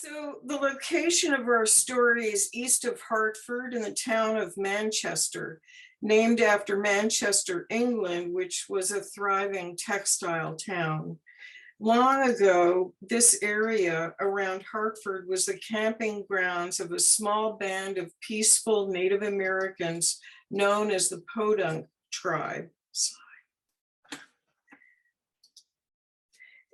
So the location of our story is east of Hartford in the town of Manchester, named after Manchester, England, which was a thriving textile town. Long ago, this area around Hartford was the camping grounds of a small band of peaceful Native Americans known as the Podunk tribe.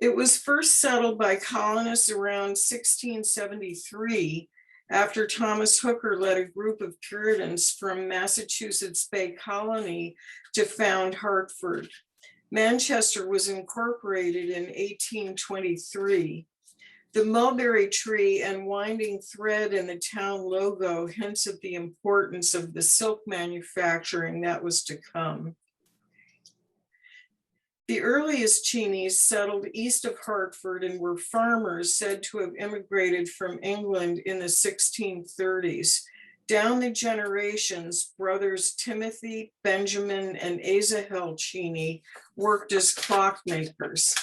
It was first settled by colonists around 1673 after Thomas Hooker led a group of Puritans from Massachusetts Bay Colony to found Hartford. Manchester was incorporated in 1823. The mulberry tree and winding thread in the town logo hints at the importance of the silk manufacturing that was to come. The earliest Cheneys settled east of Hartford and were farmers said to have immigrated from England in the 1630s. Down the generations, brothers Timothy, Benjamin, and Asahel Cheney worked as clockmakers.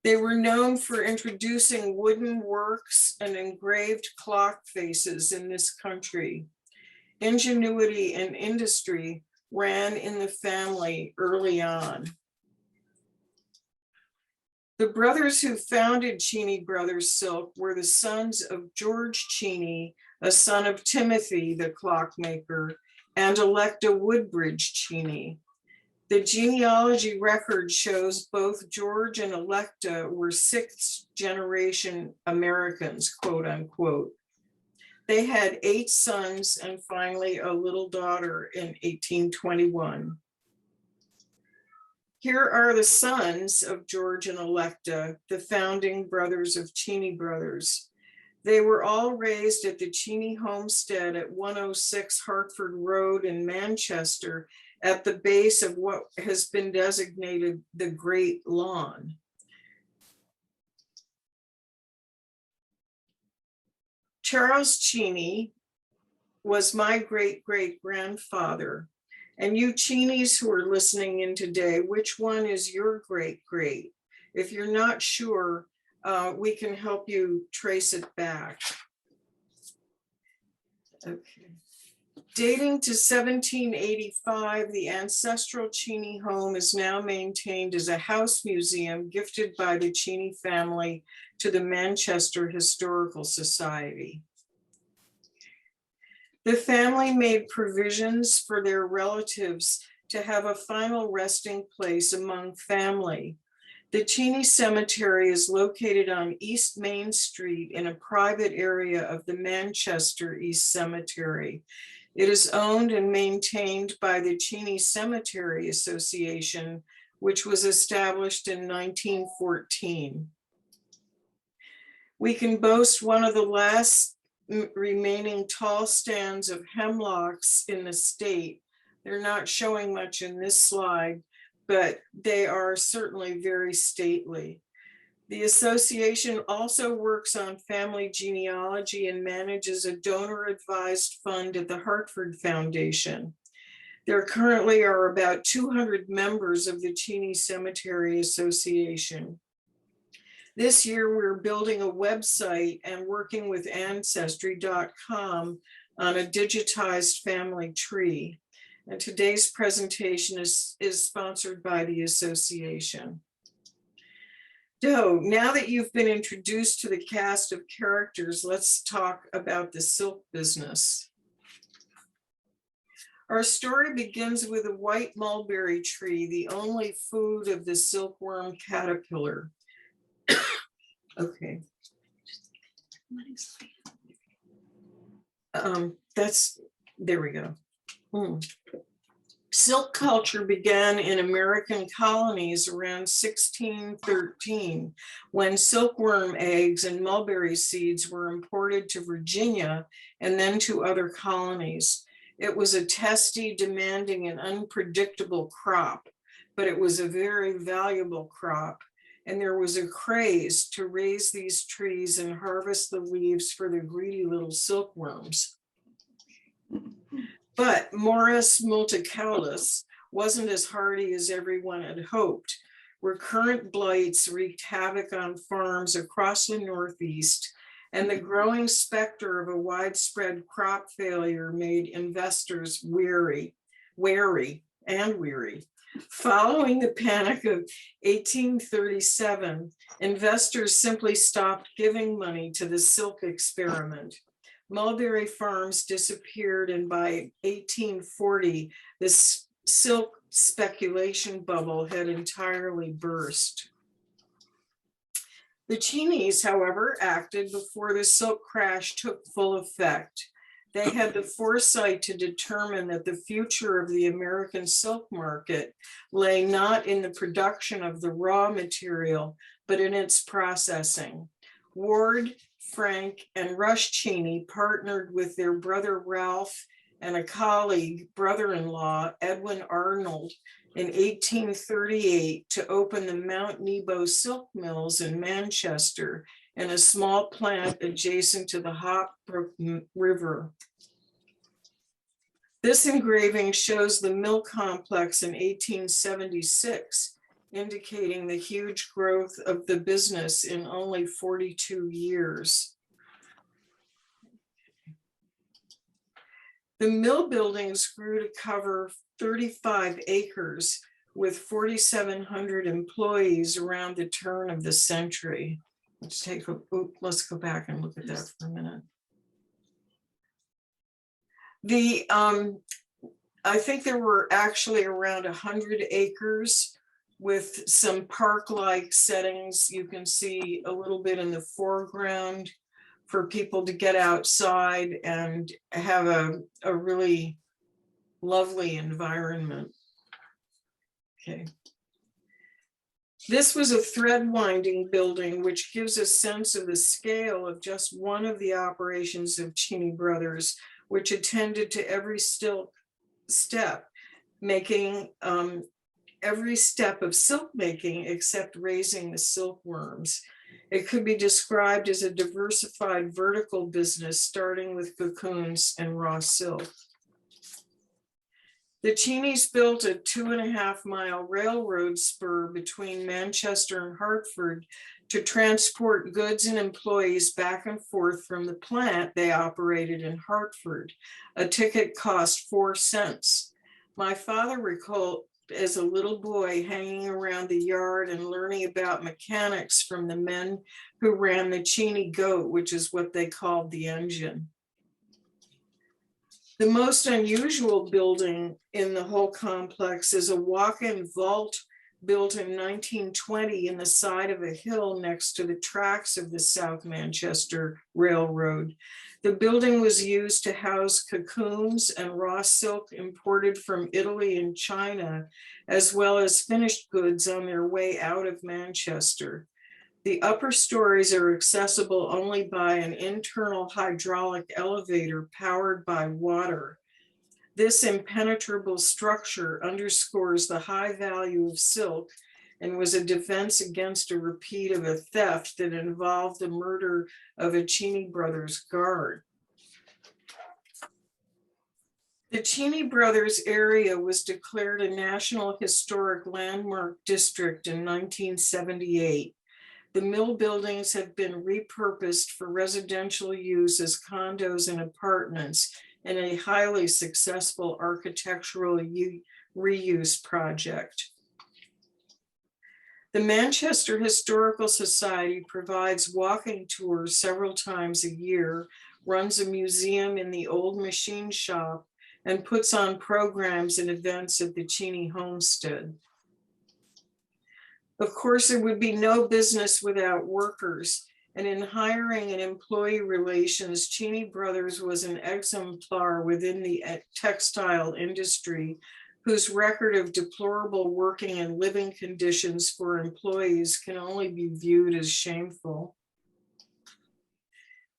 They were known for introducing wooden works and engraved clock faces in this country. Ingenuity and industry ran in the family early on. The brothers who founded Cheney Brothers Silk were the sons of George Cheney, a son of Timothy, the clockmaker, and Electa Woodbridge Cheney. The genealogy record shows both George and Electa were sixth generation Americans, quote unquote. They had 8 sons and finally a little daughter in 1821. Here are the sons of George and Electa, the founding brothers of Cheney Brothers. They were all raised at the Cheney homestead at 106 Hartford Road in Manchester at the base of what has been designated the Great Lawn. Charles Cheney was my great-great-grandfather. And you Cheneys who are listening in today, which one is your great-great? If you're not sure, we can help you trace it back. Okay. Dating to 1785, the ancestral Cheney home is now maintained as a house museum gifted by the Cheney family to the Manchester Historical Society. The family made provisions for their relatives to have a final resting place among family. The Cheney Cemetery is located on East Main Street in a private area of the Manchester East Cemetery. It is owned and maintained by the Cheney Cemetery Association, which was established in 1914. We can boast one of the last remaining tall stands of hemlocks in the state. They're not showing much in this slide, but they are certainly very stately. The association also works on family genealogy and manages a donor-advised fund at the Hartford Foundation. There currently are about 200 members of the Cheney Cemetery Association. This year, we're building a website and working with Ancestry.com on a digitized family tree. And today's presentation is sponsored by the association. So now that you've been introduced to the cast of characters, let's talk about the silk business. Our story begins with a white mulberry tree, the only food of the silkworm caterpillar. Okay. There we go. Silk culture began in American colonies around 1613, when silkworm eggs and mulberry seeds were imported to Virginia and then to other colonies. It was a testy, demanding, and unpredictable crop, but it was a very valuable crop. And there was a craze to raise these trees and harvest the leaves for the greedy little silkworms. But Morus multicaulis wasn't as hardy as everyone had hoped. Recurrent blights wreaked havoc on farms across the Northeast, and the growing specter of a widespread crop failure made investors wary. Following the panic of 1837, investors simply stopped giving money to the silk experiment. Mulberry farms disappeared, and by 1840, this silk speculation bubble had entirely burst. The Cheneys, however, acted before the silk crash took full effect. They had the foresight to determine that the future of the American silk market lay not in the production of the raw material, but in its processing. Ward, Frank, and Rush Cheney partnered with their brother Ralph and a colleague, brother-in-law, Edwin Arnold, in 1838 to open the Mount Nebo silk mills in Manchester and a small plant adjacent to the Hot Brook River. This engraving shows the mill complex in 1876, indicating the huge growth of the business in only 42 years. The mill buildings grew to cover 35 acres with 4,700 employees around the turn of the century. Let's go back and look at that for a minute. I think there were actually around 100 acres with some park-like settings. You can see a little bit in the foreground for people to get outside and have a really lovely environment. Okay. This was a thread winding building, which gives a sense of the scale of just one of the operations of Cheney Brothers, which attended to every step, making every step of silk making except raising the silkworms. It could be described as a diversified vertical business, starting with cocoons and raw silk. The Cheneys built a 2.5-mile railroad spur between Manchester and Hartford to transport goods and employees back and forth from the plant they operated in Hartford. A ticket cost 4 cents. My father recalled as a little boy hanging around the yard and learning about mechanics from the men who ran the Cheney goat, which is what they called the engine. The most unusual building in the whole complex is a walk-in vault built in 1920 in the side of a hill next to the tracks of the South Manchester Railroad. The building was used to house cocoons and raw silk imported from Italy and China, as well as finished goods on their way out of Manchester. The upper stories are accessible only by an internal hydraulic elevator powered by water. This impenetrable structure underscores the high value of silk and was a defense against a repeat of a theft that involved the murder of a Cheney Brothers guard. The Cheney Brothers area was declared a National Historic Landmark District in 1978. The mill buildings have been repurposed for residential use as condos and apartments in a highly successful architectural reuse project. The Manchester Historical Society provides walking tours several times a year, runs a museum in the old machine shop, and puts on programs and events at the Cheney homestead. Of course, there would be no business without workers, and in hiring and employee relations, Cheney Brothers was an exemplar within the textile industry, whose record of deplorable working and living conditions for employees can only be viewed as shameful.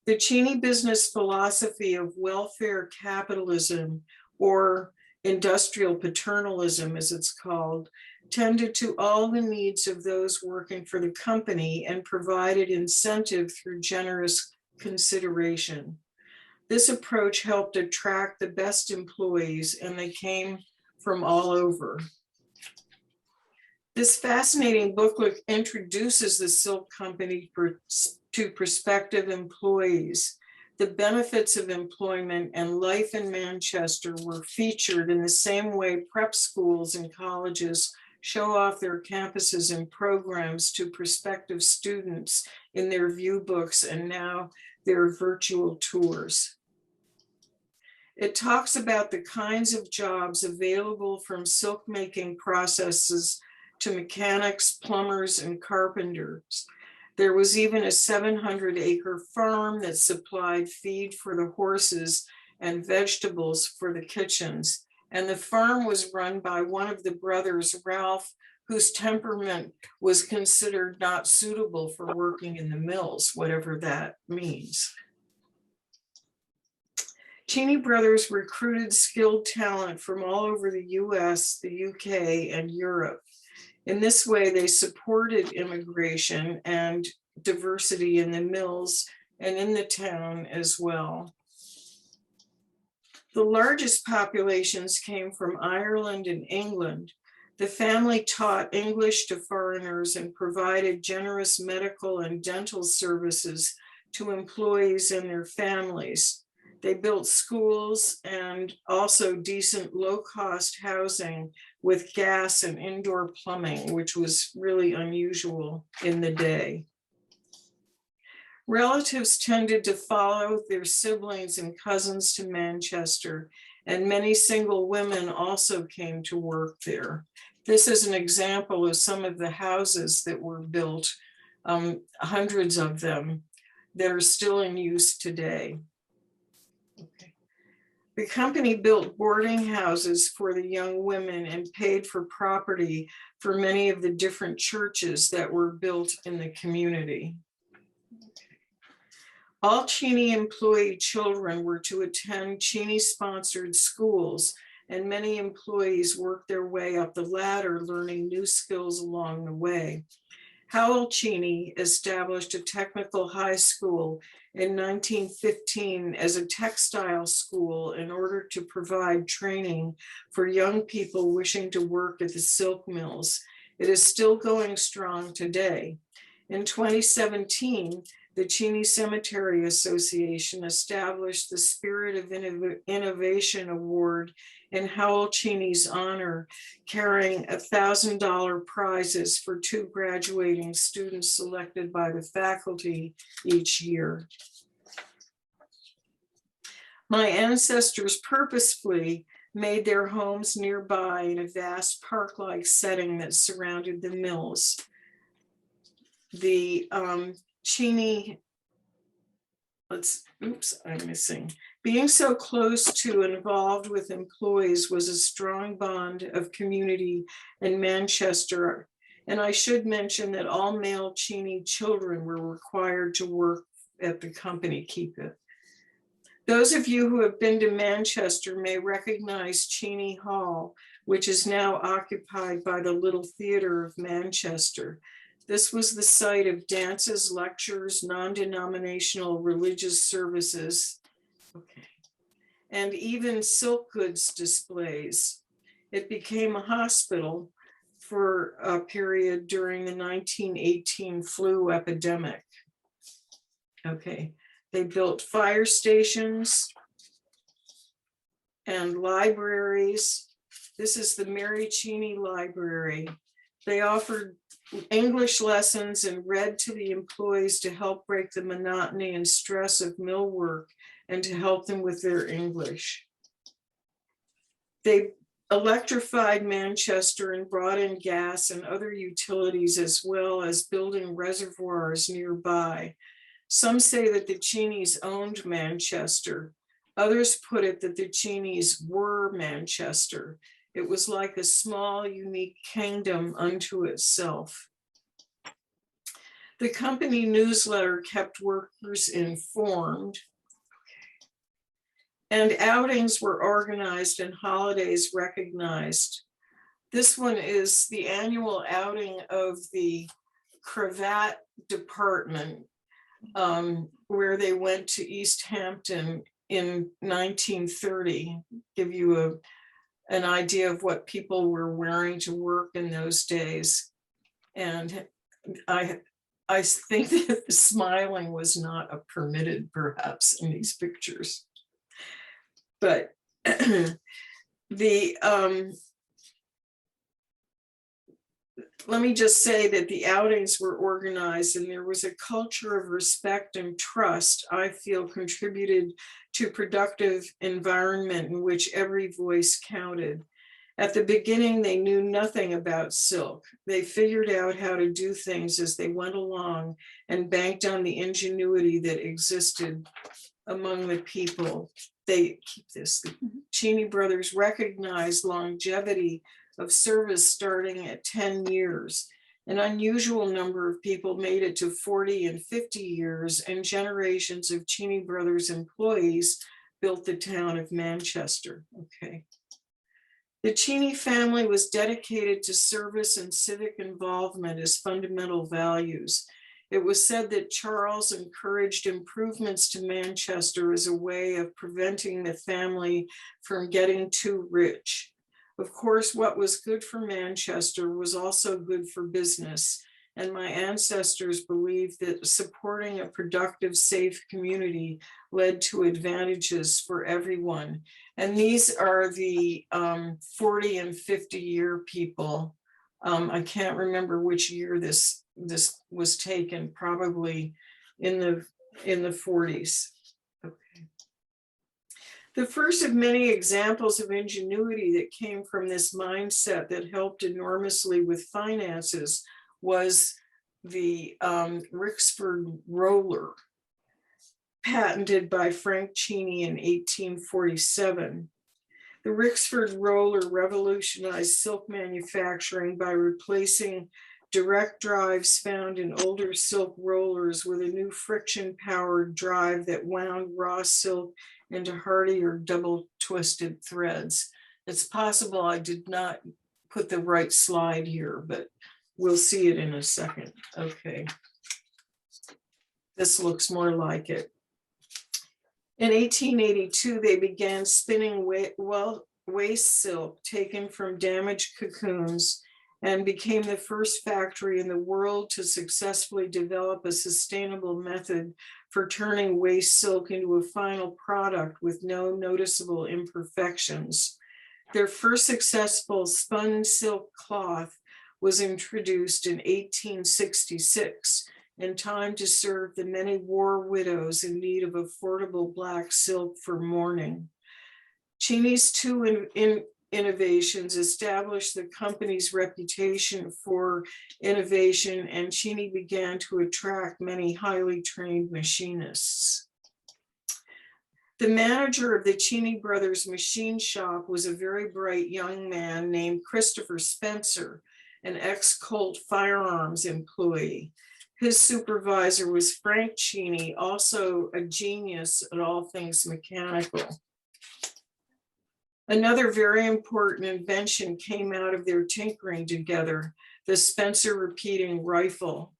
The Cheney business philosophy of welfare capitalism, or industrial paternalism as it's called, tended to all the needs of those working for the company and provided incentive through generous consideration. This approach helped attract the best employees, and they came from all over. This fascinating booklet introduces the silk company to prospective employees. The benefits of employment and life in Manchester were featured in the same way prep schools and colleges show off their campuses and programs to prospective students in their view books and now their virtual tours. It talks about the kinds of jobs available from silk making processes to mechanics, plumbers, and carpenters. There was even a 700-acre farm that supplied feed for the horses and vegetables for the kitchens. And the farm was run by one of the brothers, Ralph, whose temperament was considered not suitable for working in the mills, whatever that means. Cheney brothers recruited skilled talent from all over the US, the UK, and Europe. In this way, they supported immigration and diversity in the mills and in the town as well. The largest populations came from Ireland and England. The family taught English to foreigners and provided generous medical and dental services to employees and their families. They built schools and also decent low-cost housing with gas and indoor plumbing, which was really unusual in the day. Relatives tended to follow their siblings and cousins to Manchester, and many single women also came to work there. This is an example of some of the houses that were built, hundreds of them that are still in use today. Okay. The company built boarding houses for the young women and paid for property for many of the different churches that were built in the community. All Cheney employee children were to attend Cheney-sponsored schools, and many employees worked their way up the ladder, learning new skills along the way. Howell Cheney established a technical high school in 1915 as a textile school in order to provide training for young people wishing to work at the silk mills. It is still going strong today. In 2017, the Cheney Cemetery Association established the Spirit of Innovation Award in Howell Cheney's honor, carrying $1,000 prizes for 2 graduating students selected by the faculty each year. My ancestors purposefully made their homes nearby in a vast park-like setting that surrounded the mills. The Cheney, being so close to and involved with employees was a strong bond of community in Manchester. And I should mention that all male Cheney children were required to work at the company keep it. Those of you who have been to Manchester may recognize Cheney Hall, which is now occupied by the Little Theatre of Manchester. This was the site of dances, lectures, non-denominational religious services, and even silk goods displays. It became a hospital for a period during the 1918 flu epidemic. They built fire stations and libraries. This is the Mary Cheney Library. They offered English lessons and read to the employees to help break the monotony and stress of mill work and to help them with their English. They electrified Manchester and brought in gas and other utilities, as well as building reservoirs nearby. Some say that the Cheneys owned Manchester. Others put it that the Cheneys were Manchester. It was like a small, unique kingdom unto itself. The company newsletter kept workers informed, and outings were organized and holidays recognized. This one is the annual outing of the cravat department, where they went to East Hampton in 1930. Give you an idea of what people were wearing to work in those days. And I think that the smiling was not permitted, perhaps, in these pictures. But the let me just say that the outings were organized and there was a culture of respect and trust, I feel, contributed to productive environment in which every voice counted. At the beginning, they knew nothing about silk. They figured out how to do things as they went along and banked on the ingenuity that existed among the people. They keep this. The Cheney brothers recognized longevity of service starting at 10 years. An unusual number of people made it to 40 and 50 years, and generations of Cheney brothers employees built the town of Manchester. Okay. The Cheney family was dedicated to service and civic involvement as fundamental values. It was said that Charles encouraged improvements to Manchester as a way of preventing the family from getting too rich. Of course, what was good for Manchester was also good for business, and my ancestors believed that supporting a productive, safe community led to advantages for everyone. And these are the 40 and 50-year people. I can't remember which year this was taken, probably in the 40s. Okay. The first of many examples of ingenuity that came from this mindset that helped enormously with finances was the Rixford roller, patented by Frank Cheney in 1847. The Rixford roller revolutionized silk manufacturing by replacing direct drives found in older silk rollers with a new friction-powered drive that wound raw silk into hardier double twisted threads. It's possible I did not put the right slide here, but we'll see it in a second. Okay. This looks more like it. In 1882, they began spinning waste silk taken from damaged cocoons and became the first factory in the world to successfully develop a sustainable method for turning waste silk into a final product with no noticeable imperfections. Their first successful spun silk cloth was introduced in 1866, in time to serve the many war widows in need of affordable black silk for mourning. Cheney's two innovations established the company's reputation for innovation, and Cheney began to attract many highly trained machinists. The manager of the Cheney brothers machine shop was a very bright young man named Christopher Spencer, an ex-Colt firearms employee. His supervisor was Frank Cheney, also a genius at all things mechanical. Another very important invention came out of their tinkering together, the Spencer repeating rifle.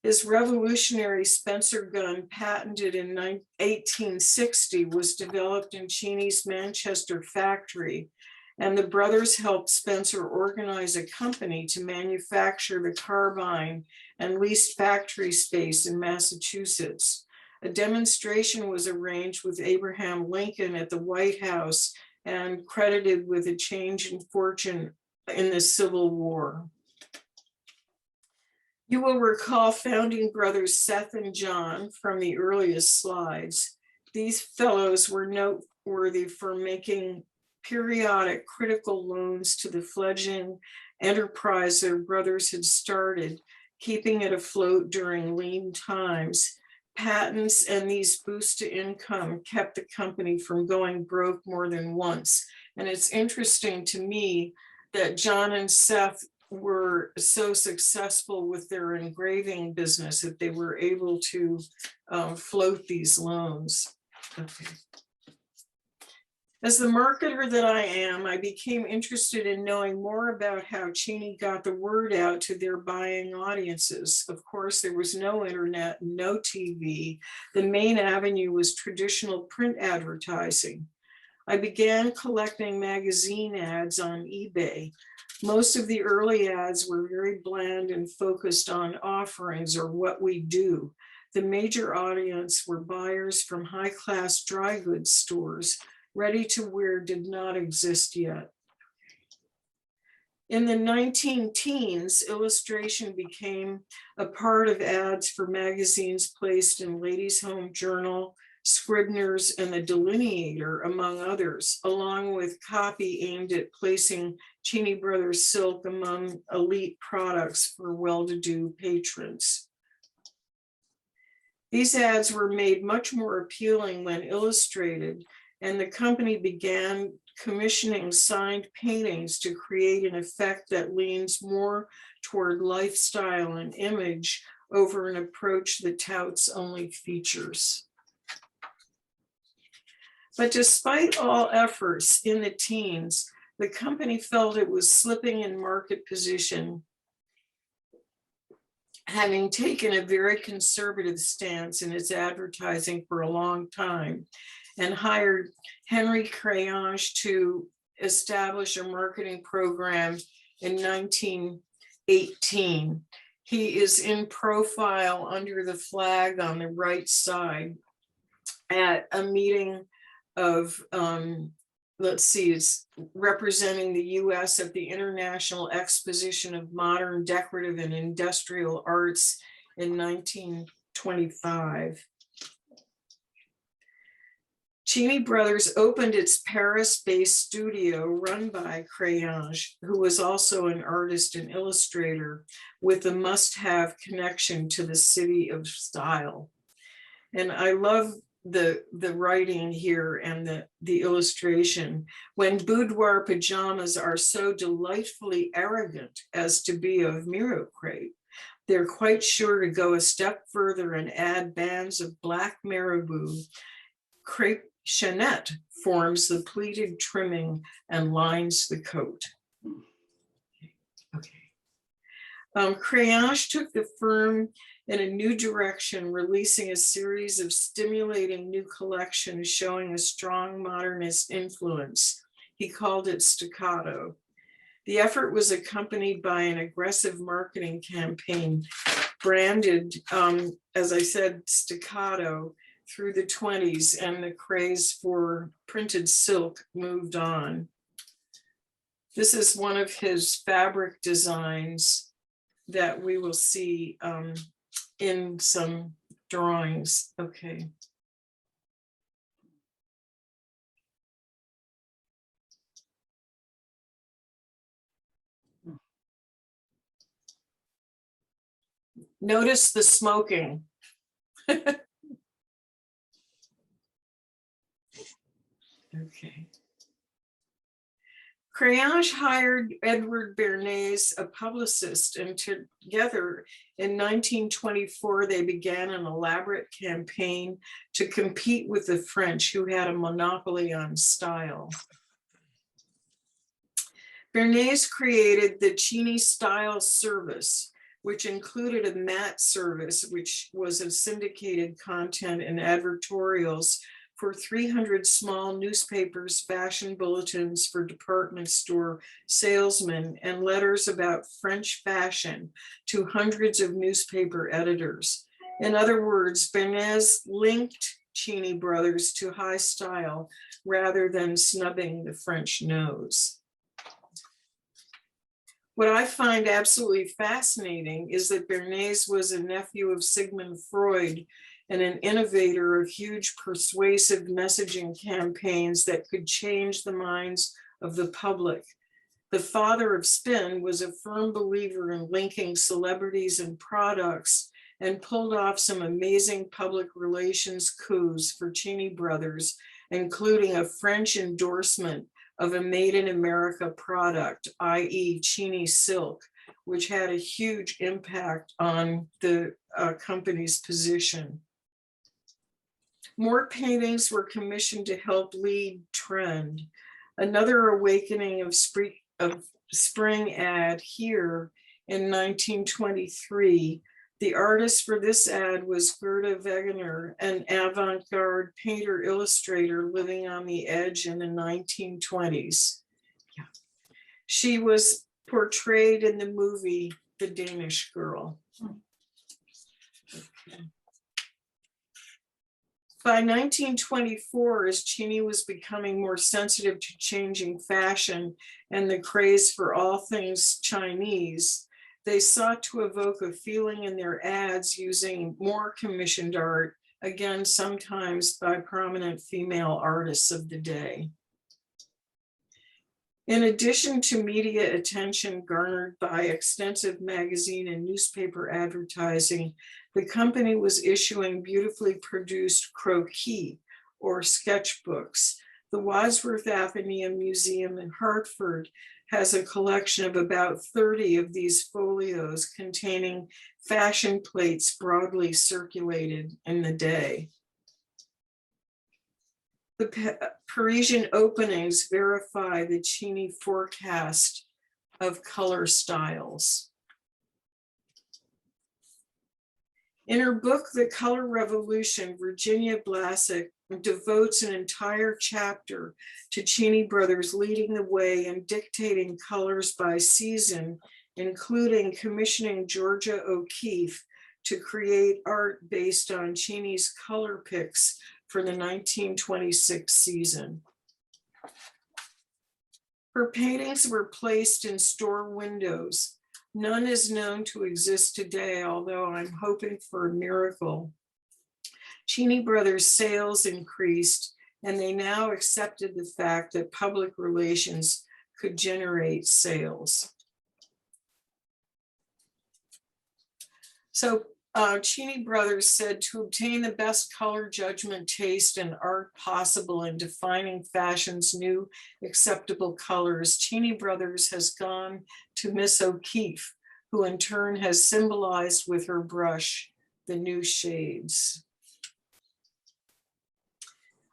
His revolutionary Spencer gun, patented in 1860, was developed in Cheney's Manchester factory, and the brothers helped Spencer organize a company to manufacture the carbine and leased factory space in Massachusetts. A demonstration was arranged with Abraham Lincoln at the White House and credited with a change in fortune in the Civil War. You will recall founding brothers Seth and John from the earliest slides. These fellows were noteworthy for making periodic critical loans to the fledgling enterprise their brothers had started, keeping it afloat during lean times. Patents and these boosts to income kept the company from going broke more than once. And it's interesting to me that John and Seth were so successful with their engraving business that they were able to float these loans. Okay. As the marketer that I am, I became interested in knowing more about how Cheney got the word out to their buying audiences. Of course, there was no internet, no TV. The main avenue was traditional print advertising. I began collecting magazine ads on eBay. Most of the early ads were very bland and focused on offerings or what we do. The major audience were buyers from high-class dry goods stores. Ready-to-wear did not exist yet. In the 19-teens, illustration became a part of ads for magazines placed in Ladies' Home Journal, Scribner's, and the Delineator, among others, along with copy aimed at placing Cheney Brothers silk among elite products for well-to-do patrons. These ads were made much more appealing when illustrated, and the company began commissioning signed paintings to create an effect that leans more toward lifestyle and image over an approach that touts only features. But despite all efforts in the teens, the company felt it was slipping in market position, having taken a very conservative stance in its advertising for a long time, and hired Henry Crayange to establish a marketing program in 1918. He is in profile under the flag on the right side at a meeting of, let's see, it's representing the US at the International Exposition of Modern Decorative and Industrial Arts in 1925. Cheney Brothers opened its Paris-based studio run by Crayange, who was also an artist and illustrator with a must-have connection to the city of style. And I love the writing here and the illustration. When boudoir pajamas are so delightfully arrogant as to be of Miro crepe, they're quite sure to go a step further and add bands of black marabou. Crepe Cheney forms the pleated trimming and lines the coat. Okay. Crayange took the firm in a new direction, releasing a series of stimulating new collections showing a strong modernist influence. He called it Staccato. The effort was accompanied by an aggressive marketing campaign branded, as I said, Staccato, through the 20s, and the craze for printed silk moved on. This is one of his fabric designs that we will see in some drawings. Okay. Notice the smoking. Okay. Crayange hired Edward Bernays, a publicist, and together in 1924, they began an elaborate campaign to compete with the French, who had a monopoly on style. Bernays created the Cheney Style Service, which included a mat service, which was a syndicated content and advertorials for 300 small newspapers, fashion bulletins for department store salesmen, and letters about French fashion to hundreds of newspaper editors. In other words, Bernays linked Cheney Brothers to high style rather than snubbing the French nose. What I find absolutely fascinating is that Bernays was a nephew of Sigmund Freud and an innovator of huge persuasive messaging campaigns that could change the minds of the public. The father of spin was a firm believer in linking celebrities and products, and pulled off some amazing public relations coups for Cheney Brothers, including a French endorsement of a made in America product, i.e. Cheney silk, which had a huge impact on the company's position. More paintings were commissioned to help lead trend. Another awakening of spring ad here in 1923, The artist for this ad was Gerda Wegener, an avant-garde painter illustrator living on the edge in the 1920s. Yeah. She was portrayed in the movie The Danish Girl. Okay. By 1924, as Cheney was becoming more sensitive to changing fashion and the craze for all things Chinese, they sought to evoke a feeling in their ads using more commissioned art, again, sometimes by prominent female artists of the day. In addition to media attention garnered by extensive magazine and newspaper advertising, the company was issuing beautifully produced croquis or sketchbooks. The Wadsworth Atheneum Museum in Hartford has a collection of about 30 of these folios containing fashion plates broadly circulated in the day. The Parisian openings verify the Cheney forecast of color styles. In her book, The Color Revolution, Virginia Blassick devotes an entire chapter to Cheney brothers leading the way and dictating colors by season, including commissioning Georgia O'Keeffe to create art based on Cheney's color picks for the 1926 season. Her paintings were placed in store windows. None is known to exist today, although I'm hoping for a miracle. Cheney brothers' sales increased, and they now accepted the fact that public relations could generate sales. So Cheney brothers said, to obtain the best color judgment, taste, and art possible in defining fashion's new acceptable colors, Cheney brothers has gone to Miss O'Keeffe, who in turn has symbolized with her brush the new shades.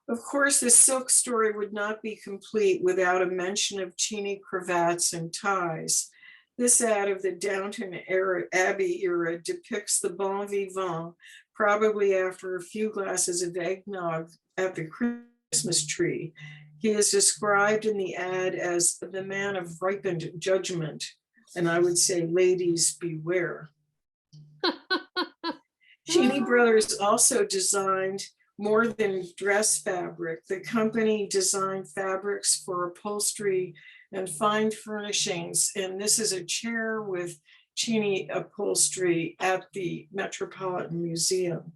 Of course, the silk story would not be complete without a mention of Cheney cravats and ties. This ad of the Downton Abbey era depicts the bon vivant, probably after a few glasses of eggnog at the Christmas tree. He is described in the ad as the man of ripened judgment, and I would say, ladies, beware. Cheney brothers also designed more than dress fabric. The company designed fabrics for upholstery and fine furnishings. And this is a chair with Cheney upholstery at the Metropolitan Museum.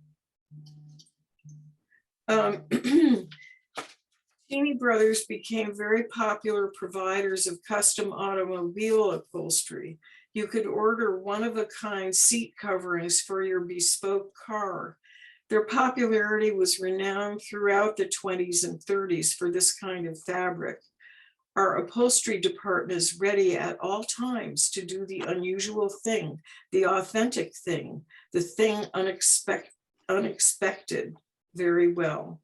Cheney brothers became very popular providers of custom automobile upholstery. You could order one-of-a-kind seat coverings for your bespoke car. Their popularity was renowned throughout the 20s and 30s for this kind of fabric. Our upholstery department is ready at all times to do the unusual thing, the authentic thing, the thing unexpected very well.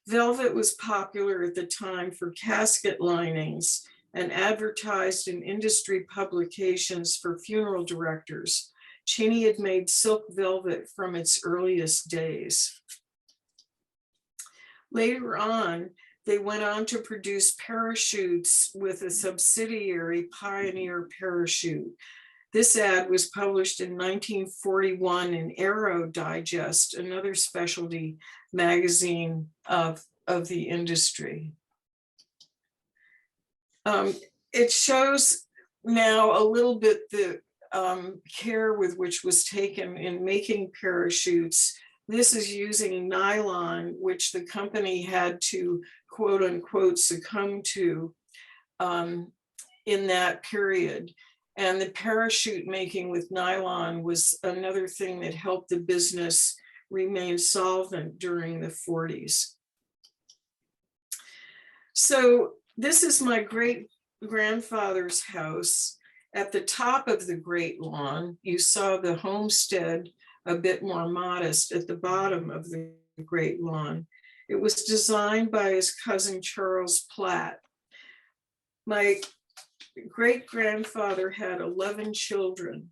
Velvet was popular at the time for casket linings and advertised in industry publications for funeral directors. Cheney had made silk velvet from its earliest days. Later on, they went on to produce parachutes with a subsidiary, Pioneer Parachute. This ad was published in 1941 in Aero Digest, another specialty magazine of the industry. It shows now a little bit the care with which was taken in making parachutes. This is using nylon, which the company had to quote unquote succumb to in that period. And the parachute making with nylon was another thing that helped the business remain solvent during the 40s. So this is my great grandfather's house. At the top of the Great Lawn, you saw the homestead a bit more modest at the bottom of the Great Lawn. It was designed by his cousin Charles Platt. My great-grandfather had 11 children,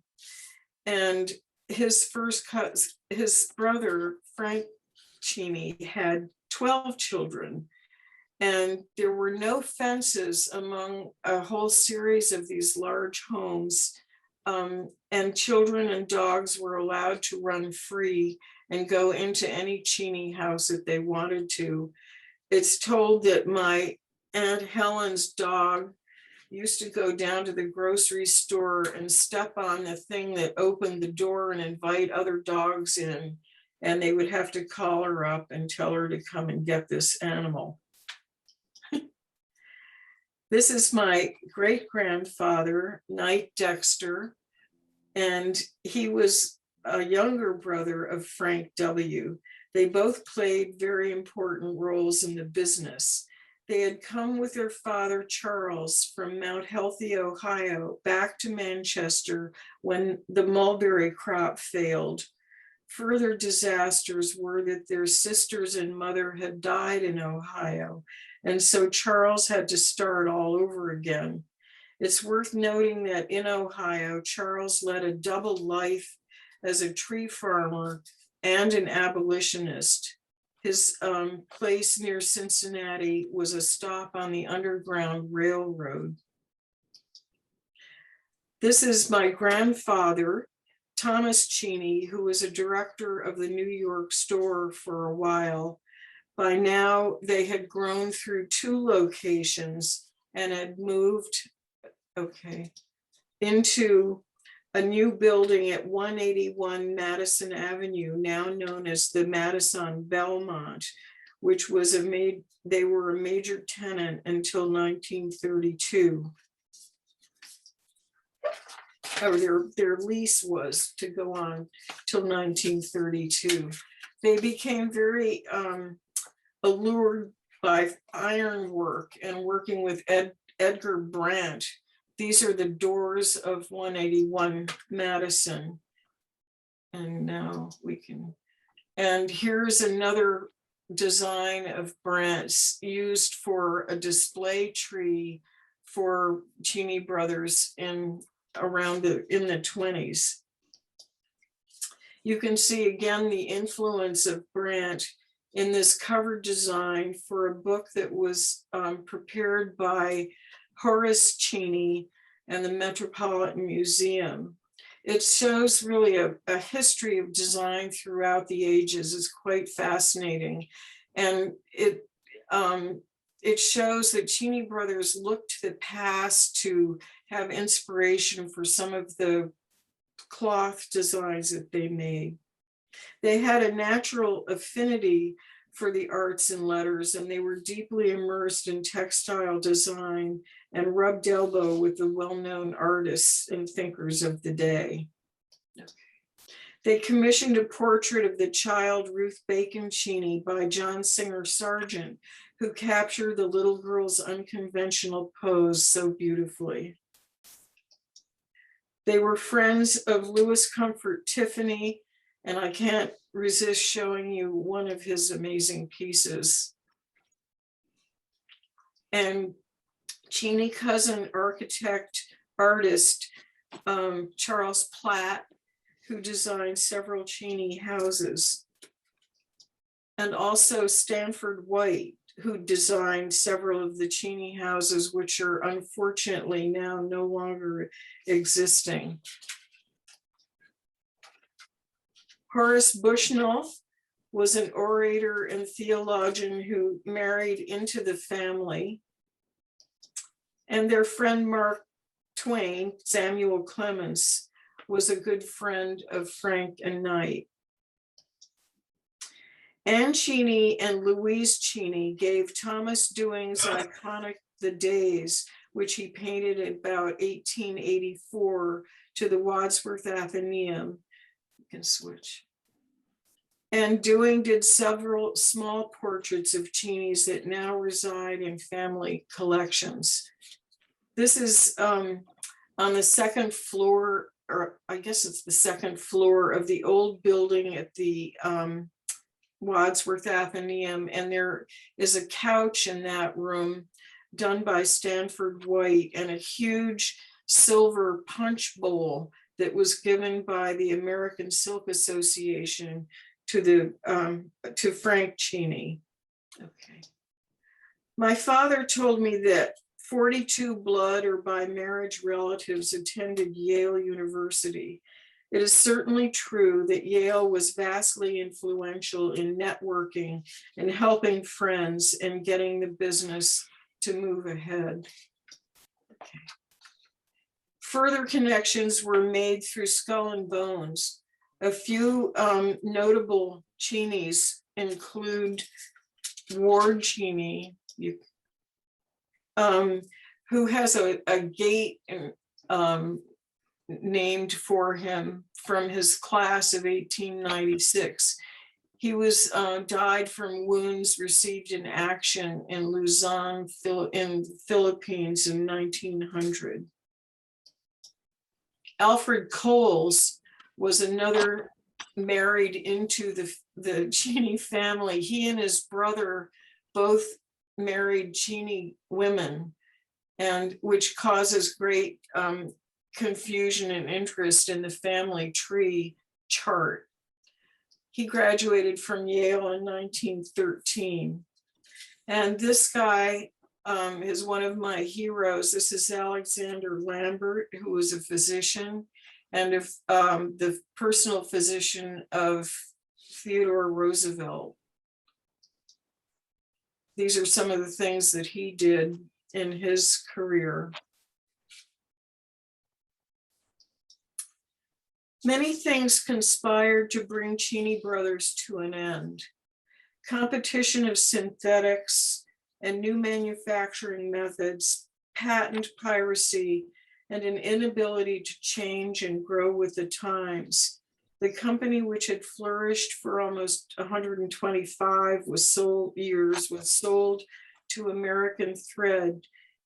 And his his brother, Frank Cheney, had 12 children. And there were no fences among a whole series of these large homes. And children and dogs were allowed to run free and go into any Cheney house that they wanted to. It's told that my Aunt Helen's dog used to go down to the grocery store and step on the thing that opened the door and invite other dogs in. And they would have to call her up and tell her to come and get this animal. This is my great-grandfather, Knight Dexter, and he was a younger brother of Frank W. They both played very important roles in the business. They had come with their father, Charles, from Mount Healthy, Ohio, back to Manchester when the mulberry crop failed. Further disasters were that their sisters and mother had died in Ohio, and so Charles had to start all over again. It's worth noting that in Ohio, Charles led a double life as a tree farmer and an abolitionist. His place near Cincinnati was a stop on the Underground Railroad. This is my grandfather, Thomas Cheney, who was a director of the New York store for a while. By now, they had grown through 2 locations and had moved, into a new building at 181 Madison Avenue, now known as the Madison Belmont, which was they were a major tenant until 1932. Or their lease was to go on till 1932. They became very allured by ironwork and working with Edgar Brandt. These are the doors of 181 Madison. And now we can, and here's another design of Brandt's used for a display tree for Cheney brothers in the 20s. You can see again the influence of Brandt in this cover design for a book that was prepared by Horace Cheney and the Metropolitan Museum. It shows really a history of design throughout the ages. It's quite fascinating. And it shows that Cheney brothers looked to the past to have inspiration for some of the cloth designs that they made. They had a natural affinity for the arts and letters, and they were deeply immersed in textile design and rubbed elbow with the well-known artists and thinkers of the day. They commissioned a portrait of the child Ruth Bacon Cheney by John Singer Sargent, who captured the little girl's unconventional pose so beautifully. They were friends of Louis Comfort Tiffany, and I can't resist showing you one of his amazing pieces. And Cheney cousin architect artist Charles Platt, who designed several Cheney houses, and also Stanford White, who designed several of the Cheney houses, which are unfortunately now no longer existing. Horace Bushnell was an orator and theologian who married into the family. And their friend Mark Twain, Samuel Clemens, was a good friend of Frank and Knight. Anne Cheney and Louise Cheney gave Thomas Dewing's iconic The Days, which he painted about 1884, to the Wadsworth Athenaeum. You can switch. And Dewing did several small portraits of Cheneys that now reside in family collections. This is on the second floor, or I guess it's the second floor of the old building at the Wadsworth Athenaeum, and there is a couch in that room done by Stanford White and a huge silver punch bowl that was given by the American Silk Association to Frank Cheney. Okay. My father told me that 42 blood or by marriage relatives attended Yale University. It is certainly true that Yale was vastly influential in networking and helping friends and getting the business to move ahead. Okay. Further connections were made through Skull and Bones. A few notable Cheneys include Ward Cheney, who has a gate named for him from his class of 1896. He was died from wounds received in action in Luzon, in the Philippines in 1900. Alfred Coles was another married into the Cheney family. He and his brother both married Cheney women, and which causes great confusion and interest in the family tree chart. He graduated from Yale in 1913. And this guy is one of my heroes. This is Alexander Lambert, who was a physician and the personal physician of Theodore Roosevelt. These are some of the things that he did in his career. Many things conspired to bring Cheney brothers to an end. Competition of synthetics and new manufacturing methods, patent piracy, and an inability to change and grow with the times. The company, which had flourished for almost 125 was sold to American Thread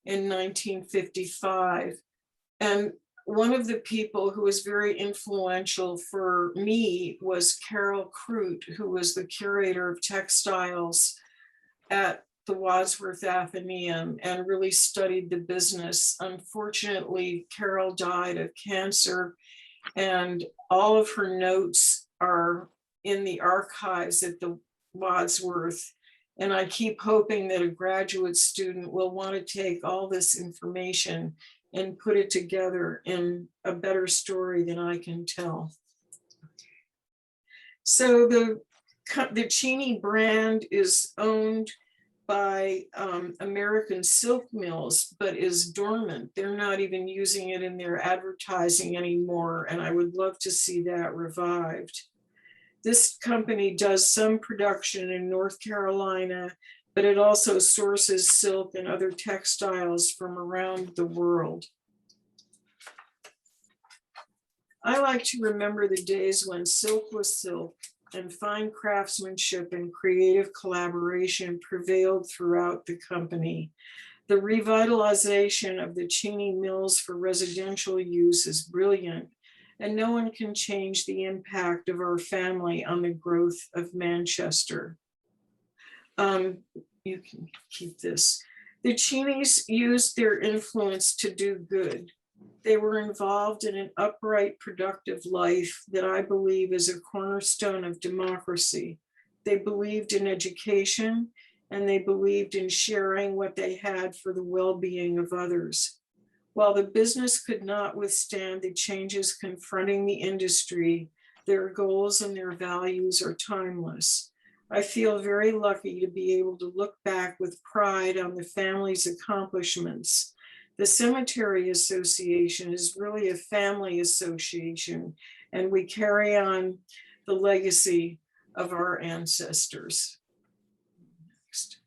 in 1955. And one of the people who was very influential for me was Carol Crute, who was the curator of textiles at the Wadsworth Atheneum and really studied the business. Unfortunately, Carol died of cancer, and all of her notes are in the archives at the Wadsworth. And I keep hoping that a graduate student will want to take all this information and put it together in a better story than I can tell. So the Cheney brand is owned by American Silk Mills, but is dormant. They're not even using it in their advertising anymore, and I would love to see that revived. This company does some production in North Carolina, but it also sources silk and other textiles from around the world. I like to remember the days when silk was silk and fine craftsmanship and creative collaboration prevailed throughout the company. The revitalization of the Cheney mills for residential use is brilliant, and no one can change the impact of our family on the growth of Manchester. You can keep this. The Cheneys used their influence to do good. They were involved in an upright, productive life that I believe is a cornerstone of democracy. They believed in education, and they believed in sharing what they had for the well-being of others. While the business could not withstand the changes confronting the industry, their goals and their values are timeless. I feel very lucky to be able to look back with pride on the family's accomplishments. The Cemetery Association is really a family association, and we carry on the legacy of our ancestors. Next.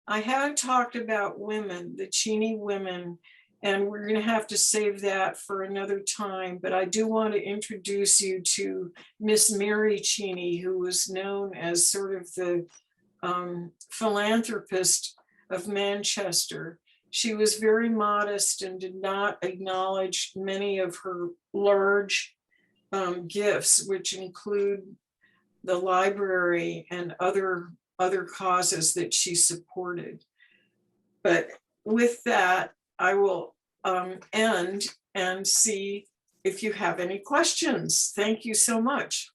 I haven't talked about women, the Cheney women, and we're going to have to save that for another time, but I do want to introduce you to Miss Mary Cheney, who was known as sort of the philanthropist of Manchester. She was very modest and did not acknowledge many of her large gifts, which include the library and other causes that she supported. But with that, I will end and see if you have any questions. Thank you so much.